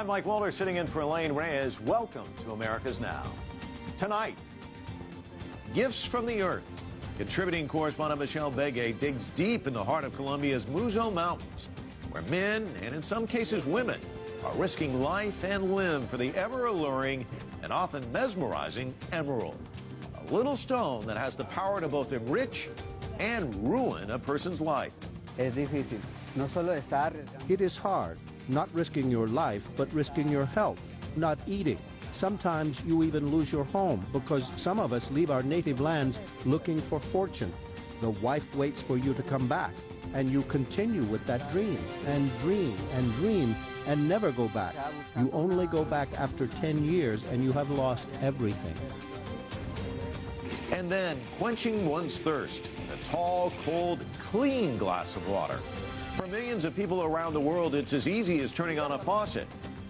I'm Mike Walter, sitting in for Elaine Reyes. Welcome to America's Now. Tonight, gifts from the earth. Contributing correspondent Michelle Begay digs deep in the heart of Colombia's Muso Mountains, where men, and in some cases women, are risking life and limb for the ever-alluring and often mesmerizing emerald, a little stone that has the power to both enrich and ruin a person's life. Es difícil. No solo estar... It is hard, not risking your life, but risking your health, not eating. Sometimes you even lose your home because some of us leave our native lands looking for fortune. The wife waits for you to come back, and you continue with that dream and dream and dream and never go back. You only go back after 10 years and you have lost everything. And then quenching one's thirst in a tall, cold, clean glass of water. For millions of people around the world, it's as easy as turning on a faucet.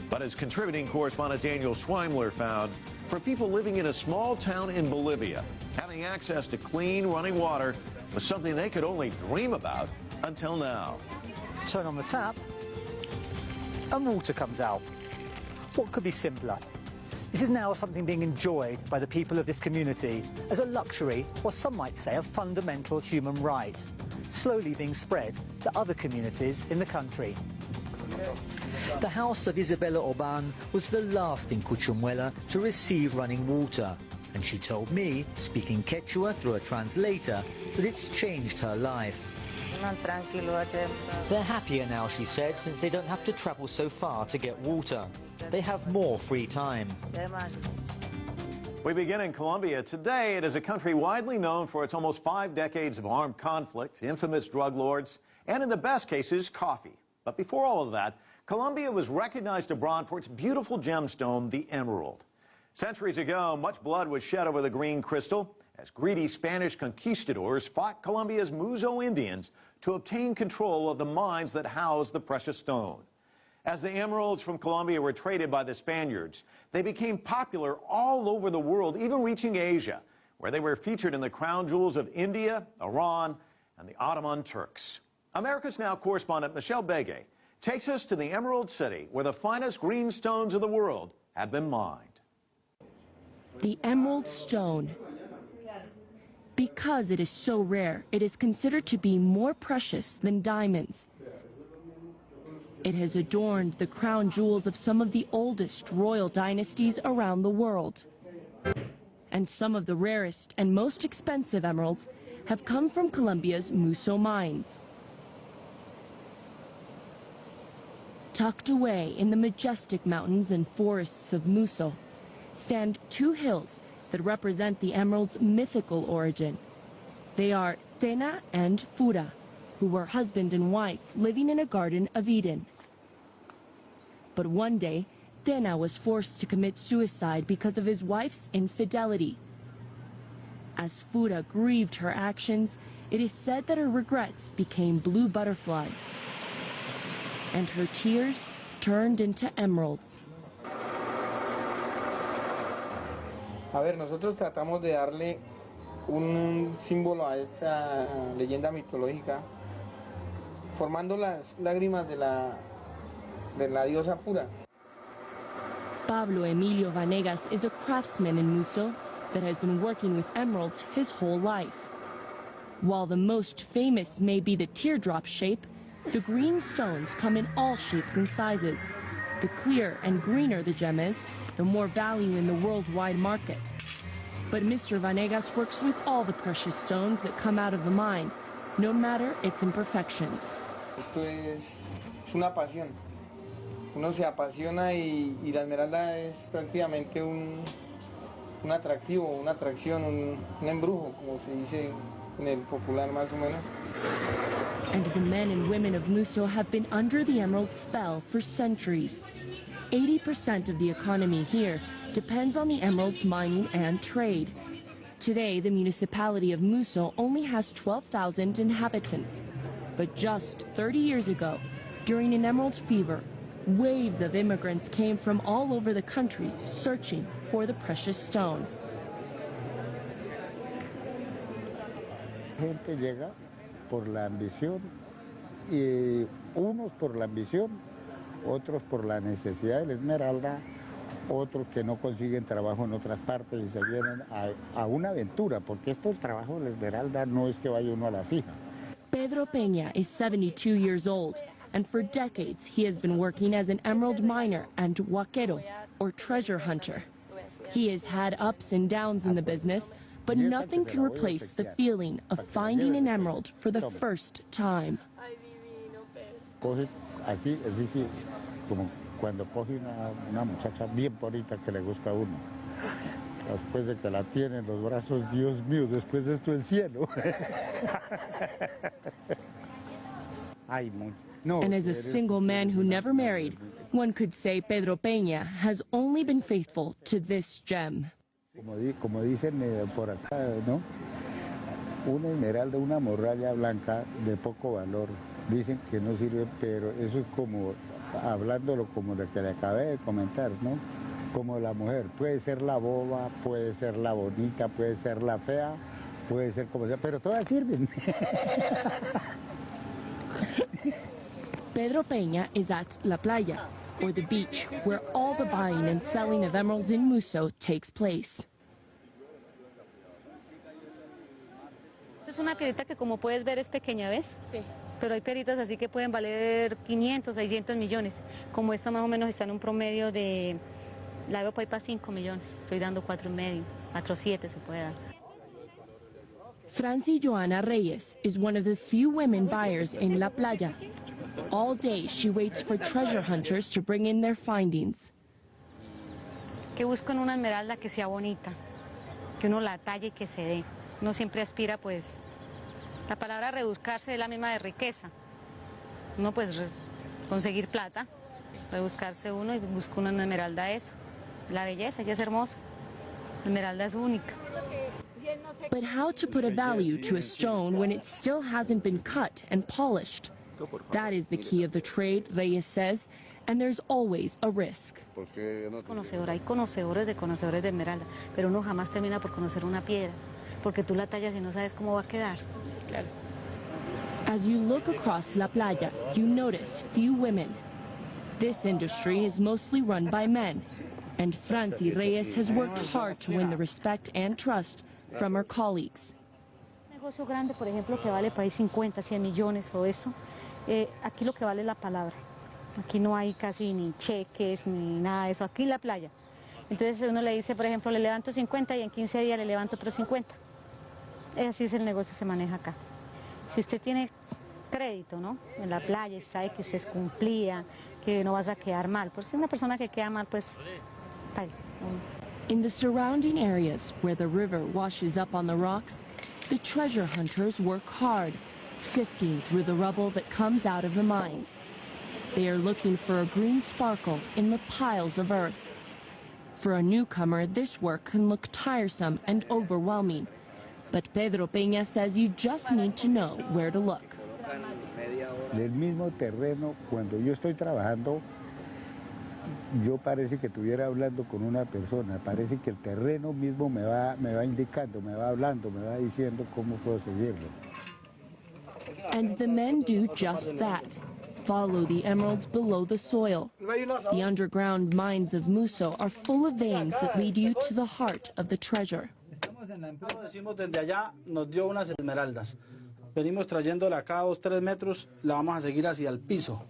But as contributing correspondent Daniel Schweimler found, for people living in a small town in Bolivia, having access to clean running water was something they could only dream about until now. Turn on the tap and water comes out. What could be simpler? This is now something being enjoyed by the people of this community as a luxury, or some might say a fundamental human right, slowly being spread to other communities in the country. The house of Isabella Oban was the last in Cuchumuela to receive running water, and she told me, speaking Quechua through a translator, that it's changed her life. They're happier now, she said, since they don't have to travel so far to get water. They have more free time. We begin in Colombia. Today, it is a country widely known for its almost 5 decades of armed conflict, infamous drug lords, and in the best cases, coffee. But before all of that, Colombia was recognized abroad for its beautiful gemstone, the emerald. Centuries ago, much blood was shed over the green crystal as greedy Spanish conquistadors fought Colombia's Muso Indians to obtain control of the mines that house the precious stone. As the emeralds from Colombia were traded by the Spaniards, they became popular all over the world, even reaching Asia, where they were featured in the crown jewels of India, Iran, and the Ottoman Turks. America's Now correspondent Michelle Begay takes us to the Emerald City, where the finest green stones of the world have been mined. The emerald stone. Because it is so rare, it is considered to be more precious than diamonds. It has adorned the crown jewels of some of the oldest royal dynasties around the world. And some of the rarest and most expensive emeralds have come from Colombia's Muso mines. Tucked away in the majestic mountains and forests of Muso stand 2 hills that represent the emerald's mythical origin. They are Tena and Fura, who were husband and wife living in a Garden of Eden. But one day, Tena was forced to commit suicide because of his wife's infidelity. As Fura grieved her actions, it is said that her regrets became blue butterflies, and her tears turned into emeralds. A ver, nosotros tratamos de darle un símbolo a esta leyenda mitológica, formando las lágrimas de la diosa Fura. Pablo Emilio Vanegas is a craftsman in Muso that has been working with emeralds his whole life. While the most famous may be the teardrop shape, the green stones come in all shapes and sizes. The clearer and greener the gem is, the more value in the worldwide market. But Mr. Vanegas works with all the precious stones that come out of the mine, no matter its imperfections. Esto es una pasión. Uno se apasiona y la esmeralda es prácticamente un atractivo, una atracción, un embrujo, como se dice en el popular más o menos. And the men and women of Muso have been under the emerald spell for centuries. 80% of the economy here depends on the emerald's mining and trade. Today, the municipality of Muso only has 12,000 inhabitants. But just 30 years ago, during an emerald fever, waves of immigrants came from all over the country searching for the precious stone. Gente llega por la ambición y unos por la ambición, otros por la necesidad de la esmeralda, otros que no consiguen trabajo en otras partes y se vienen a una aventura, porque esto el trabajo de la esmeralda no es que vaya uno a la fija. Pedro Peña is 72 years old, and for decades he has been working as an emerald miner and huaquero, or treasure hunter. He has had ups and downs in the business, but nothing can replace the feeling of finding an emerald for the first time. Coge así, como cuando coge una muchacha bien bonita que le gusta a uno. Después de que la tiene en los brazos, Dios mío, después de esto el cielo. And as a single man who never married, one could say Pedro Peña has only been faithful to this gem. Como dicen por acá, ¿no? Una esmeralda, una morralla blanca de poco valor. Dicen que no sirve, pero eso es como, hablándolo como lo que le acabé de comentar, ¿no? Como la mujer, puede ser la boba, puede ser la bonita, puede ser la fea, puede ser como sea, pero todas sirven. Pedro Peña is at La Playa, or the beach, where all the buying and selling of emeralds in Muso takes place. Esta es una piedrita que, como puedes ver, es pequeña, ¿ves? Sí. Pero hay piedritas así que pueden valer 500, 600 millones. Como esta más o menos está en un promedio de, la veo para 5 millones. Estoy dando 4,5, 4,7 se puede dar. Franci Joana Reyes is one of the few women buyers in La Playa. All day she waits for treasure hunters to bring in their findings. Que busco en una esmeralda que sea bonita, que uno la talle y que se dé. Uno siempre aspira, pues, la palabra rebuscarse es la misma de riqueza. Uno, pues, conseguir plata, rebuscarse uno y busca una esmeralda eso. La belleza, ella es hermosa. La esmeralda es única. But how to put a value to a stone when it still hasn't been cut and polished? That is the key of the trade, Reyes says, and there's always a risk. Es conocedor, hay conocedores de esmeralda, pero uno jamás termina por conocer una piedra, porque tú la tallas y no sabes cómo va a quedar. Claro. As you look across La Playa, you notice few women. This industry is mostly run by men, and Franci Reyes has worked hard to win the respect and trust from her colleagues. Un negocio grande, por ejemplo, que vale por ahí 50, 100 millones o eso, aquí lo que vale es la palabra. Aquí no hay casi ni cheques ni nada de eso, aquí en la playa. Entonces uno le dice, por ejemplo, le levanto 50 y en 15 días le levanto otros 50. Así es el negocio, se maneja acá. Si usted tiene crédito, ¿no? En la playa y sabe que usted cumplía, que no vas a quedar mal. Por si una persona que queda mal, pues... In the surrounding areas where the river washes up on the rocks, the treasure hunters work hard, sifting through the rubble that comes out of the mines. They are looking for a green sparkle in the piles of earth. For a newcomer, this work can look tiresome and overwhelming. But Pedro Peña says you just need to know where to look. Del mismo terreno, cuando yo estoy trabajando, yo parece que estuviera hablando con una persona, parece que el terreno mismo me va indicando, me va hablando, me va diciendo cómo puedo seguirlo. And the men do just that. Follow the emeralds below the soil. The underground mines of Muso are full of veins that lead you to the heart of the treasure. Decimos desde allá nos dio unas esmeraldas. Venimos trayéndola acá a 2-3 metros, la vamos a seguir hacia el piso.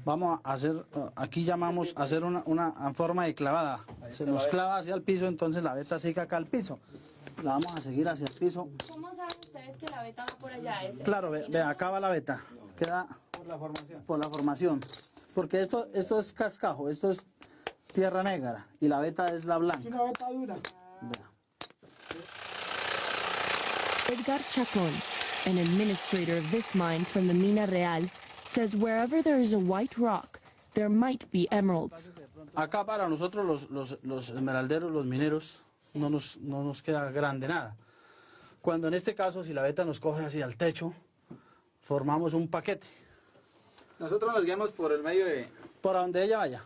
Vamos a hacer, aquí llamamos a hacer una forma de clavada. Se nos clava hacia el piso, entonces la veta sigue acá al piso. La vamos a seguir hacia el piso. ¿Cómo saben ustedes que la veta va por allá? Claro, ve, acá va la veta. Queda por la formación. Porque esto es cascajo, esto es tierra negra y la veta es la blanca. Es una veta dura. Vea. Edgar Chacón, an administrator of this mine from the Mina Real, says wherever there is a white rock, there might be emeralds. Acá para nosotros los esmeralderos, los mineros, no nos queda grande nada. Cuando en este caso, si la veta nos coge hacia el techo, formamos un paquete. Nosotros nos guiamos por el medio de... Por donde ella vaya.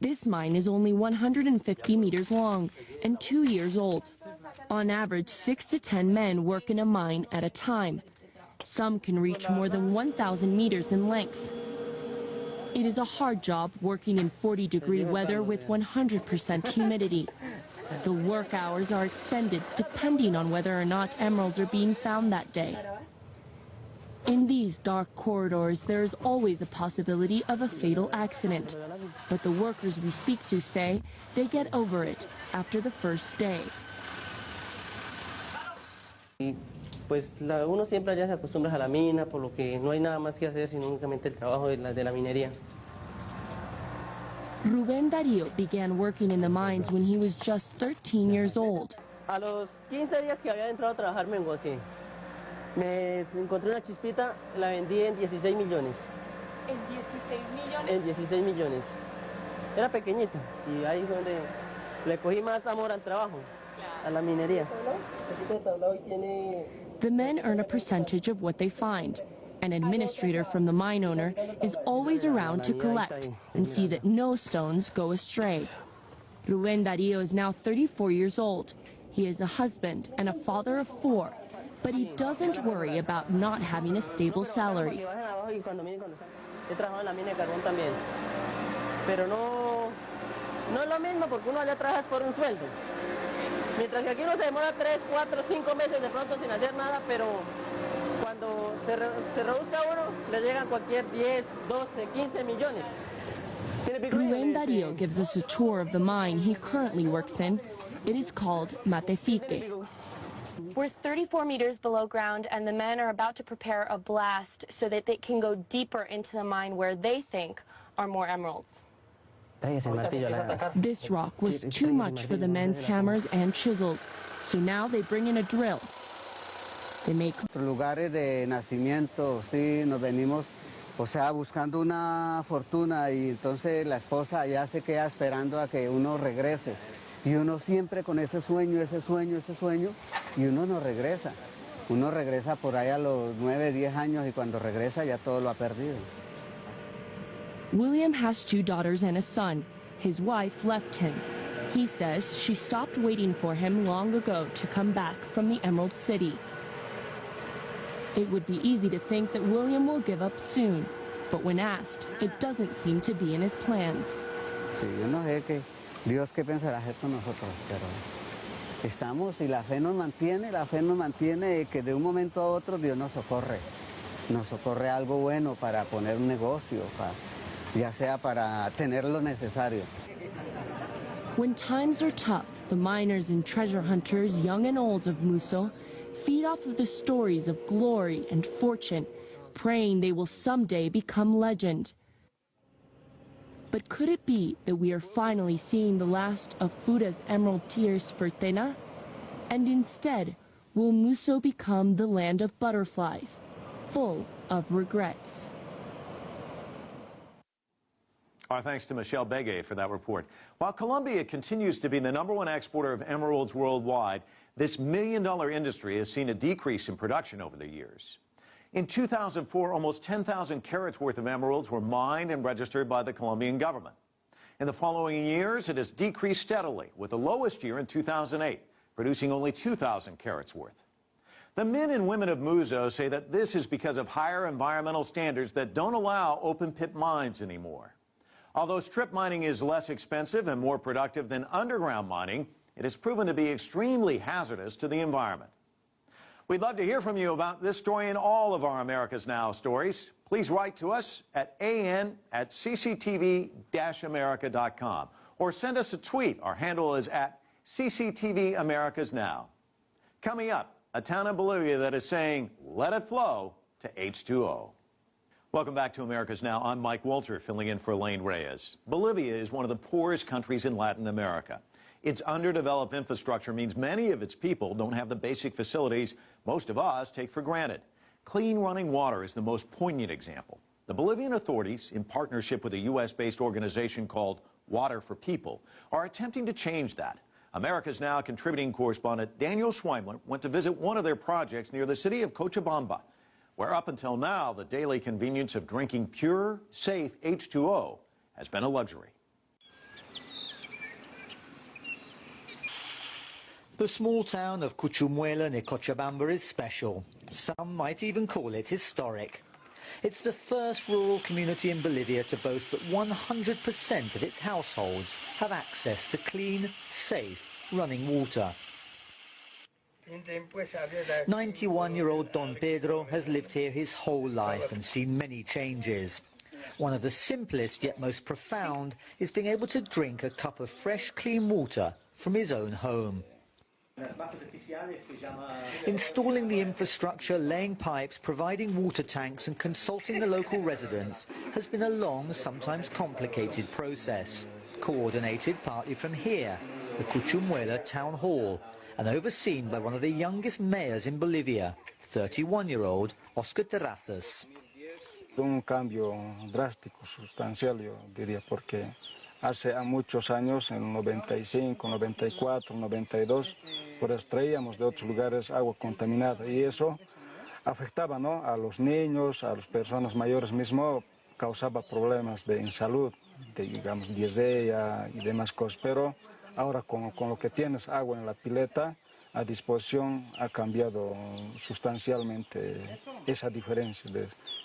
This mine is only 150 meters long and 2 years old. On average, 6 to 10 men work in a mine at a time. Some can reach more than 1,000 meters in length. It is a hard job working in 40-degree weather with 100% humidity. The work hours are extended depending on whether or not emeralds are being found that day. In these dark corridors, there is always a possibility of a fatal accident. But the workers we speak to say they get over it after the first day. Pues uno siempre allá se acostumbra a la mina, por lo que no hay nada más que hacer sino únicamente el trabajo de la minería. Rubén Darío began working in the mines when he was just 13 years old. A los 15 días que había entrado a trabajar me enguaqué. Me encontré una chispita, la vendí en 16 millones. ¿En 16 millones? En 16 millones. Era pequeñita y ahí fue donde le cogí más amor al trabajo, a la minería. The men earn a percentage of what they find. An administrator from the mine owner is always around to collect and see that no stones go astray. Rubén Darío is now 34 years old. He is a husband and a father of 4. But he doesn't worry about not having a stable salary. He trabajado en la mina de carbón también. Pero no es lo mismo porque uno allá trabaja por un sueldo. Mientras que aquí uno se demora 3, 4, 5 meses de pronto sin hacer nada, pero cuando se rebusca uno, le llegan cualquier 10, 12, 15 millones. Rubén Darío gives us a tour of the mine he currently works in. It is called Matefique. We're 34 meters below ground, and the men are about to prepare a blast so that they can go deeper into the mine where they think are more emeralds. This rock was too much for the men's hammers and chisels, so now they bring in a drill. They make lugares de nacimiento, sí, nos venimos, o sea, buscando una fortuna y entonces la esposa ya se queda esperando a que uno regrese. Y uno siempre con ese sueño, y uno no regresa. Uno regresa por ahí a los 9, 10 años y cuando regresa ya todo lo ha perdido. William has 2 daughters and a son. His wife left him. He says she stopped waiting for him long ago to come back from the Emerald City. It would be easy to think that William will give up soon, but when asked, it doesn't seem to be in his plans. Sí, yo no sé Dios qué pensará hacer con nosotros, pero estamos y la fe nos mantiene que de un momento a otro Dios nos socorre algo bueno para poner un negocio, ya sea para tener lo necesario. When times are tough, the miners and treasure hunters, young and old of Muso, feed off of the stories of glory and fortune, praying they will someday become legend. But could it be that we are finally seeing the last of Fura's emerald tears for Tena? And instead, will Muso become the land of butterflies, full of regrets? Our thanks to Michelle Begay for that report. While Colombia continues to be the #1 exporter of emeralds worldwide, this million-dollar industry has seen a decrease in production over the years. In 2004, almost 10,000 carats worth of emeralds were mined and registered by the Colombian government. In the following years, it has decreased steadily, with the lowest year in 2008, producing only 2,000 carats worth. The men and women of Muso say that this is because of higher environmental standards that don't allow open-pit mines anymore. Although strip mining is less expensive and more productive than underground mining, it has proven to be extremely hazardous to the environment. We'd love to hear from you about this story and all of our America's Now stories. Please write to us at an@cctv-america.com or send us a tweet. Our handle is @CCTV America's Now. Coming up, a town in Bolivia that is saying, let it flow to H2O. Welcome back to America's Now. I'm Mike Walter, filling in for Elaine Reyes. Bolivia is one of the poorest countries in Latin America. Its underdeveloped infrastructure means many of its people don't have the basic facilities most of us take for granted. Clean running water is the most poignant example. The Bolivian authorities, in partnership with a U.S.-based organization called Water for People, are attempting to change that. America's Now contributing correspondent Daniel Schweimler went to visit one of their projects near the city of Cochabamba, where up until now the daily convenience of drinking pure, safe H2O has been a luxury. The small town of Cuchumuela near Cochabamba is special. Some might even call it historic. It's the first rural community in Bolivia to boast that 100% of its households have access to clean, safe, running water. 91-year-old Don Pedro has lived here his whole life and seen many changes. One of the simplest yet most profound is being able to drink a cup of fresh, clean water from his own home. Installing the infrastructure, laying pipes, providing water tanks and consulting the local residents has been a long, sometimes complicated process, coordinated partly from here, the Cuchumuela Town Hall, and overseen by one of the youngest mayors in Bolivia, 31-year-old Oscar Terrazas. Un cambio drástico, sustancial, yo diría, porque hace muchos años, en 95, 94, 92, pues traíamos de otros lugares agua contaminada y eso afectaba, ¿no?, a los niños, a las personas mayores mismo, causaba problemas en salud, digamos, diarrea y demás cosas, pero ahora con lo que tienes agua en la pileta a disposición ha cambiado sustancialmente esa diferencia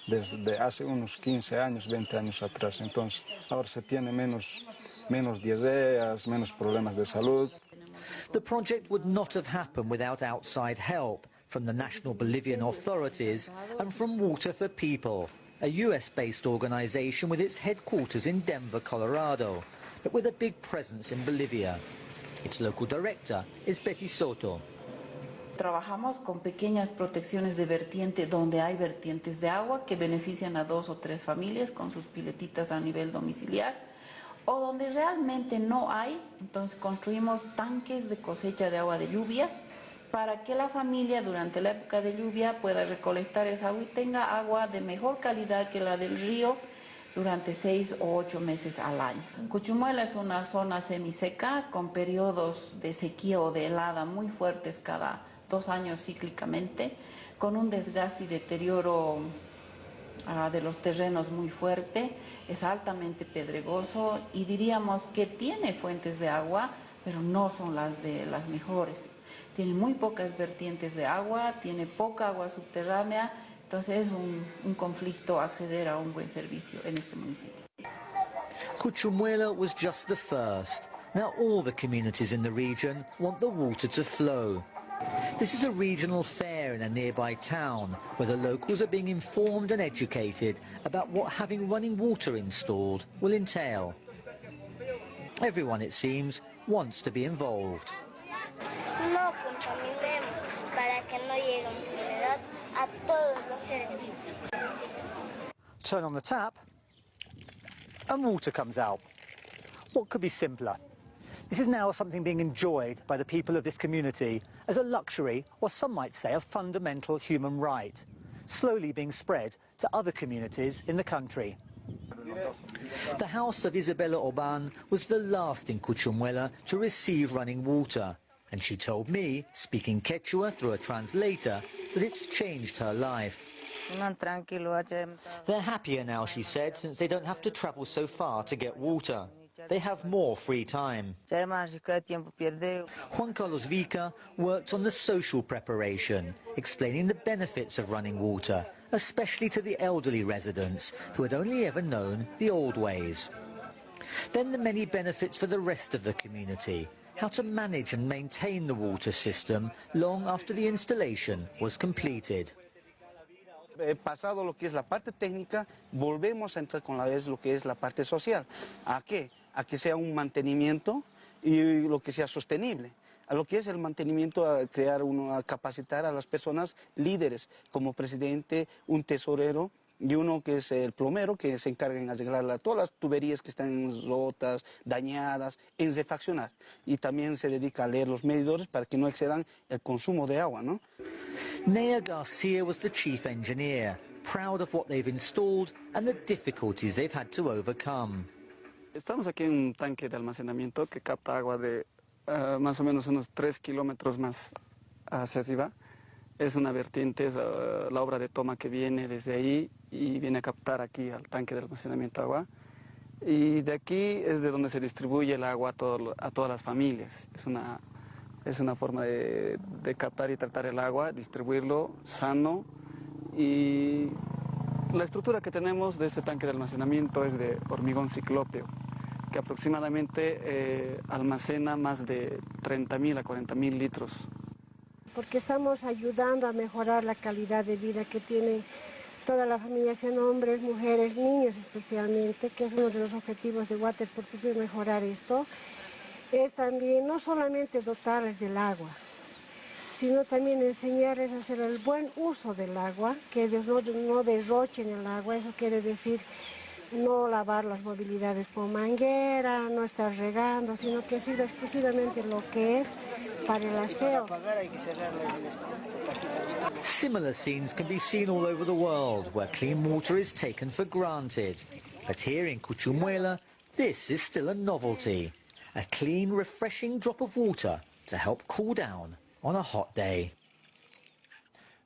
desde hace unos 15 años, 20 años atrás. Entonces ahora se tiene menos diarreas, menos problemas de salud. The project would not have happened without outside help from the national Bolivian authorities and from Water for People, a US-based organization with its headquarters in Denver, Colorado, but with a big presence in Bolivia. Its local director is Betty Soto. Trabajamos con pequeñas protecciones de vertiente donde hay vertientes de agua que benefician a 2 o 3 familias con sus piletitas a nivel domiciliar, o donde realmente no hay, entonces construimos tanques de cosecha de agua de lluvia para que la familia durante la época de lluvia pueda recolectar esa agua y tenga agua de mejor calidad que la del río durante 6 o 8 meses al año. Cuchumuela es una zona semiseca con periodos de sequía o de helada muy fuertes cada 2 años cíclicamente, con un desgaste y deterioro de los terrenos muy fuerte, es altamente pedregoso y diríamos que tiene fuentes de agua, pero no son las mejores. Tiene muy pocas vertientes de agua, tiene poca agua subterránea, entonces es un conflicto acceder a un buen servicio en este municipio. Cuchumuela was just the first. Now all the communities in the region want the water to flow. This is a regional fair in a nearby town where the locals are being informed and educated about what having running water installed will entail. Everyone, it seems, wants to be involved. No contaminemos para que no llegue enfermedad a todos los seres vivos. Turn on the tap and water comes out. What could be simpler? This is now something being enjoyed by the people of this community as a luxury, or some might say a fundamental human right, slowly being spread to other communities in the country. The house of Isabella Oban was the last in Cuchumuela to receive running water, and she told me, speaking Quechua through a translator, that it's changed her life. They're happier now, she said, since they don't have to travel so far to get water. They have more free time. Juan Carlos Vica worked on the social preparation, explaining the benefits of running water, especially to the elderly residents who had only ever known the old ways. Then the many benefits for the rest of the community, how to manage and maintain the water system long after the installation was completed. Pasado lo que es la parte técnica, volvemos a entrar con lo que es la parte social. ¿A qué? A que sea un mantenimiento y lo que sea sostenible. A lo que es el mantenimiento, a crear a capacitar a las personas líderes, como presidente, un tesorero y uno que es el plomero, que se encarga en arreglar todas las tuberías que están rotas, dañadas, en refaccionar. Y también se dedica a leer los medidores para que no excedan el consumo de agua, ¿no? Nea Garcia was the chief engineer, proud of what they've installed and the difficulties they've had to overcome. Estamos aquí en un tanque de almacenamiento que capta agua de más o menos unos 3 kilómetros más hacia arriba. Es una vertiente, es la obra de toma que viene desde ahí y viene a captar aquí al tanque de almacenamiento agua. Y de aquí es de donde se distribuye el agua a todas las familias. Es una forma de captar y tratar el agua, distribuirlo sano y La estructura que tenemos de este tanque de almacenamiento es de hormigón ciclópeo, que aproximadamente almacena más de 30.000 a 40.000 litros. Porque estamos ayudando a mejorar la calidad de vida que tiene toda la familia, sean hombres, mujeres, niños especialmente, que es uno de los objetivos de Waterport, mejorar esto. Es también no solamente dotarles del agua, sino también enseñarles a hacer el buen uso del agua, que ellos no derrochen el agua. Eso quiere decir no lavar las movilidades con manguera, no estar regando, sino que sirva exclusivamente lo que es para el aseo. Similar scenes can be seen all over the world, where clean water is taken for granted. But here in Cuchumuela, this is still a novelty. A clean, refreshing drop of water to help cool down on a hot day.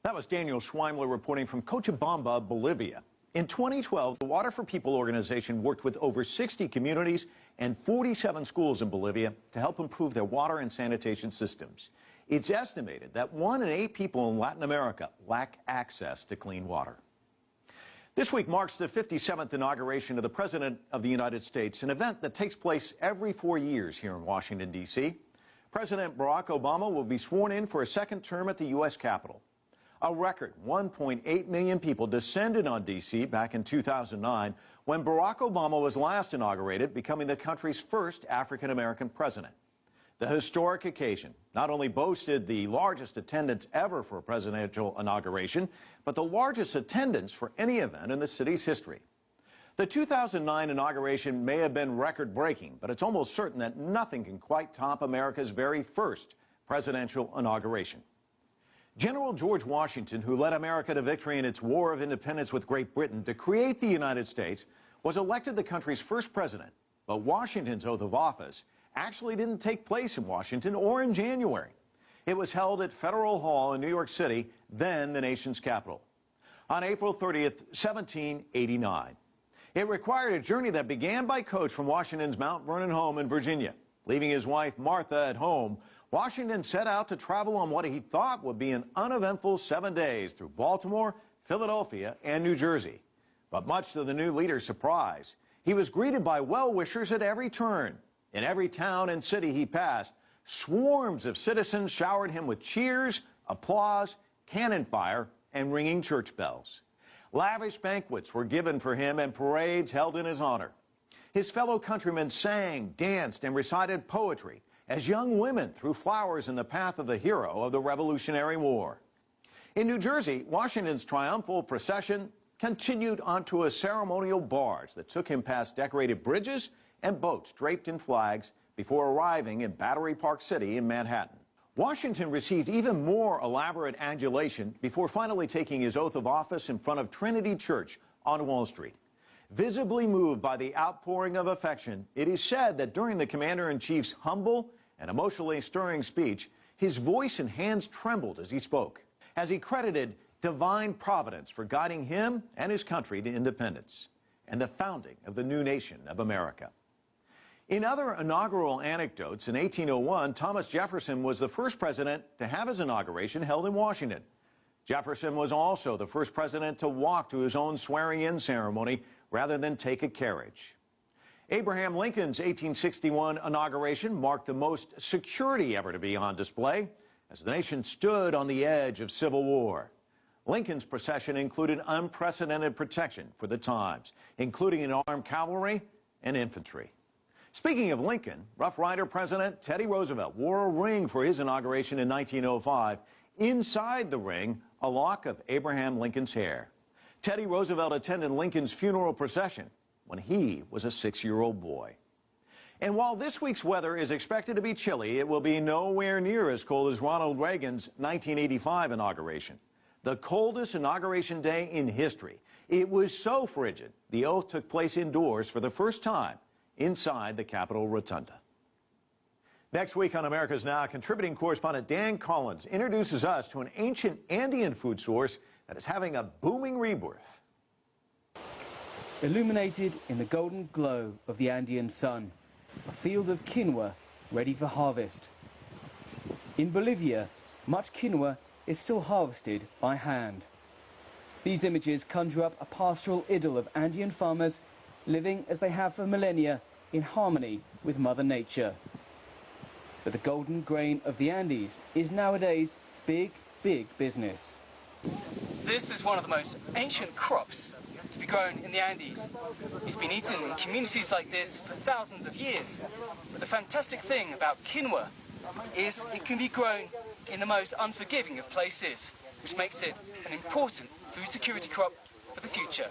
That was Daniel Schweimler reporting from Cochabamba, Bolivia. In 2012, the Water for People organization worked with over 60 communities and 47 schools in Bolivia to help improve their water and sanitation systems. It's estimated that 1 in 8 people in Latin America lack access to clean water. This week marks the 57th inauguration of the President of the United States, an event that takes place every 4 years here in Washington, D.C. President Barack Obama will be sworn in for a second term at the U.S. Capitol. A record 1.8 million people descended on D.C. back in 2009 when Barack Obama was last inaugurated, becoming the country's first African-American president. The historic occasion not only boasted the largest attendance ever for a presidential inauguration, but the largest attendance for any event in the city's history. The 2009 inauguration may have been record-breaking, but it's almost certain that nothing can quite top America's very first presidential inauguration. General George Washington, who led America to victory in its War of Independence with Great Britain to create the United States, was elected the country's first president. But Washington's oath of office actually didn't take place in Washington or in January. It was held at Federal Hall in New York City, then the nation's capital, on April 30th, 1789. It required a journey that began by coach from Washington's Mount Vernon home in Virginia. Leaving his wife Martha at home, Washington set out to travel on what he thought would be an uneventful 7 days through Baltimore, Philadelphia, and New Jersey. But much to the new leader's surprise, he was greeted by well-wishers at every turn. In every town and city he passed, swarms of citizens showered him with cheers, applause, cannon fire, and ringing church bells. Lavish banquets were given for him and parades held in his honor. His fellow countrymen sang, danced, and recited poetry as young women threw flowers in the path of the hero of the Revolutionary War. In New Jersey, Washington's triumphal procession continued onto a ceremonial barge that took him past decorated bridges and boats draped in flags before arriving in Battery Park City in Manhattan. Washington received even more elaborate adulation before finally taking his oath of office in front of Trinity Church on Wall Street. Visibly moved by the outpouring of affection, it is said that during the Commander-in-Chief's humble and emotionally stirring speech, his voice and hands trembled as he spoke, as he credited divine providence for guiding him and his country to independence and the founding of the new nation of America. In other inaugural anecdotes, in 1801, Thomas Jefferson was the first president to have his inauguration held in Washington. Jefferson was also the first president to walk to his own swearing-in ceremony rather than take a carriage. Abraham Lincoln's 1861 inauguration marked the most security ever to be on display as the nation stood on the edge of civil war. Lincoln's procession included unprecedented protection for the times, including an armed cavalry and infantry. Speaking of Lincoln, Rough Rider President Teddy Roosevelt wore a ring for his inauguration in 1905. Inside the ring, a lock of Abraham Lincoln's hair. Teddy Roosevelt attended Lincoln's funeral procession when he was a 6-year-old boy. And while this week's weather is expected to be chilly, it will be nowhere near as cold as Ronald Reagan's 1985 inauguration. The coldest inauguration day in history. It was so frigid, the oath took place indoors for the first time inside the Capitol Rotunda. Next week on America's Now, contributing correspondent Dan Collins introduces us to an ancient Andean food source that is having a booming rebirth. Illuminated in the golden glow of the Andean sun, a field of quinoa ready for harvest. In Bolivia, much quinoa is still harvested by hand. These images conjure up a pastoral idyll of Andean farmers living as they have for millennia in harmony with Mother Nature. But the golden grain of the Andes is nowadays big, big business. This is one of the most ancient crops to be grown in the Andes. It's been eaten in communities like this for thousands of years. But the fantastic thing about quinoa is it can be grown in the most unforgiving of places, which makes it an important food security crop for the future.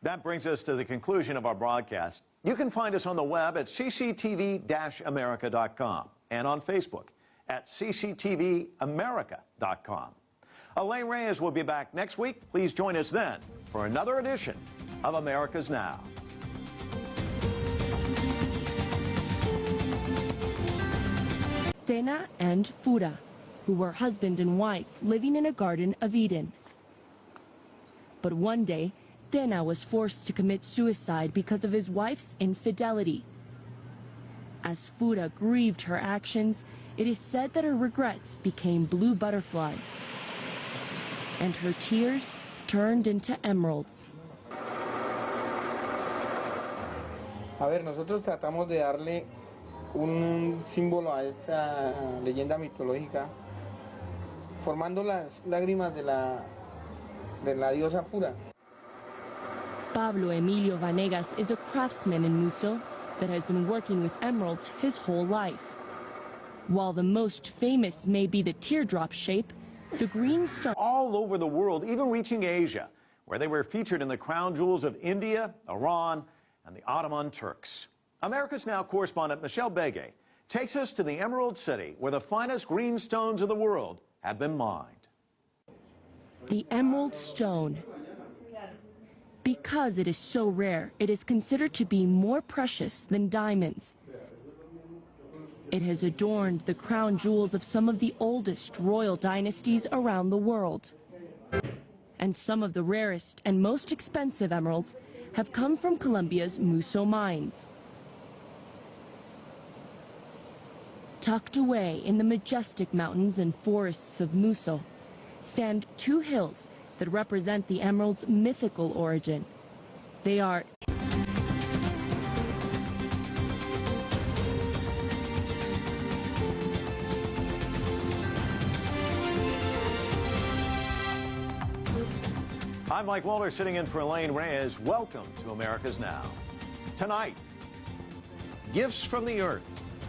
That brings us to the conclusion of our broadcast. You can find us on the web at cctv-america.com and on Facebook at cctvamerica.com. Elaine Reyes will be back next week. Please join us then for another edition of America's Now. Tena and Fura, who were husband and wife living in a Garden of Eden. But one day, Tena was forced to commit suicide because of his wife's infidelity. As Fura grieved her actions, it is said that her regrets became blue butterflies, and her tears turned into emeralds. A ver, nosotros tratamos de darle un símbolo a esta leyenda mitológica, formando las lágrimas de la diosa Fura. Pablo Emilio Vanegas is a craftsman in Muso that has been working with emeralds his whole life. While the most famous may be the teardrop shape, the green stone all over the world, even reaching Asia, where they were featured in the crown jewels of India, Iran, and the Ottoman Turks. America's Now correspondent Michelle Begay takes us to the Emerald City, where the finest green stones of the world have been mined. The emerald stone. Because it is so rare, it is considered to be more precious than diamonds. It has adorned the crown jewels of some of the oldest royal dynasties around the world. And some of the rarest and most expensive emeralds have come from Colombia's Muso mines. Tucked away in the majestic mountains and forests of Muso stand two hills that represent the emerald's mythical origin. They are I'm Mike Walter, sitting in for Elaine Reyes. Welcome to America's Now. Tonight, gifts from the earth.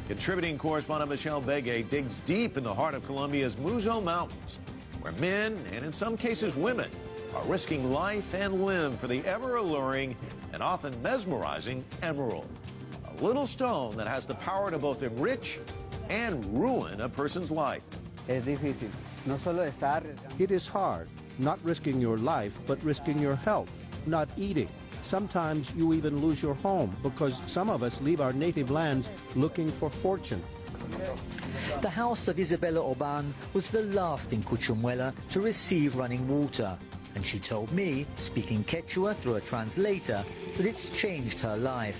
Contributing correspondent Michelle Begay digs deep in the heart of Colombia's Muso Mountains, where men, and in some cases women, are risking life and limb for the ever-alluring and often mesmerizing emerald, a little stone that has the power to both enrich and ruin a person's life. Es difícil. No solo está arriesgando. It is hard, not risking your life, but risking your health, not eating. Sometimes you even lose your home because some of us leave our native lands looking for fortune. The house of Isabella Oban was the last in Cuchumuela to receive running water, and she told me, speaking Quechua through a translator, that it's changed her life.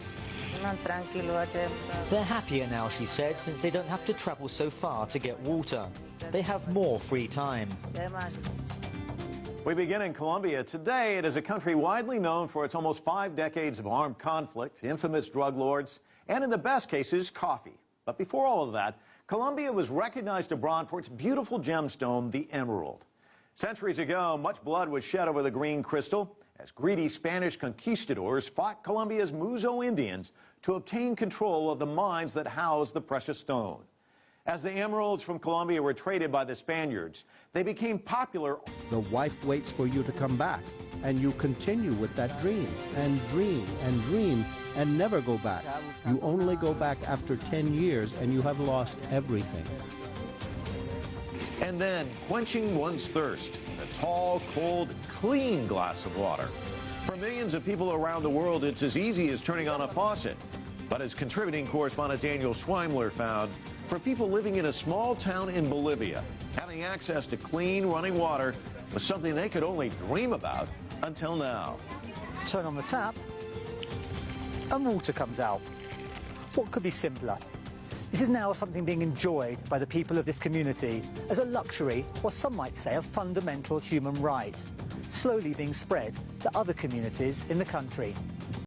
They're happier now, she said, since they don't have to travel so far to get water. They have more free time. We begin in Colombia. Today, it is a country widely known for its almost 5 decades of armed conflict, infamous drug lords, and in the best cases, coffee. But before all of that, Colombia was recognized abroad for its beautiful gemstone, the emerald. Centuries ago, much blood was shed over the green crystal as greedy Spanish conquistadors fought Colombia's Muso Indians to obtain control of the mines that housed the precious stone. As the emeralds from Colombia were traded by the Spaniards, they became popular. The wife waits for you to come back, and you continue with that dream, and dream, and dream, and never go back. You only go back after 10 years, and you have lost everything. And then, quenching one's thirst in a tall, cold, clean glass of water. For millions of people around the world, it's as easy as turning on a faucet. But as contributing correspondent Daniel Schweimler found, for people living in a small town in Bolivia, having access to clean running water was something they could only dream about until now. Turn on the tap and water comes out. What could be simpler? This is now something being enjoyed by the people of this community as a luxury, or some might say a fundamental human right, slowly being spread to other communities in the country.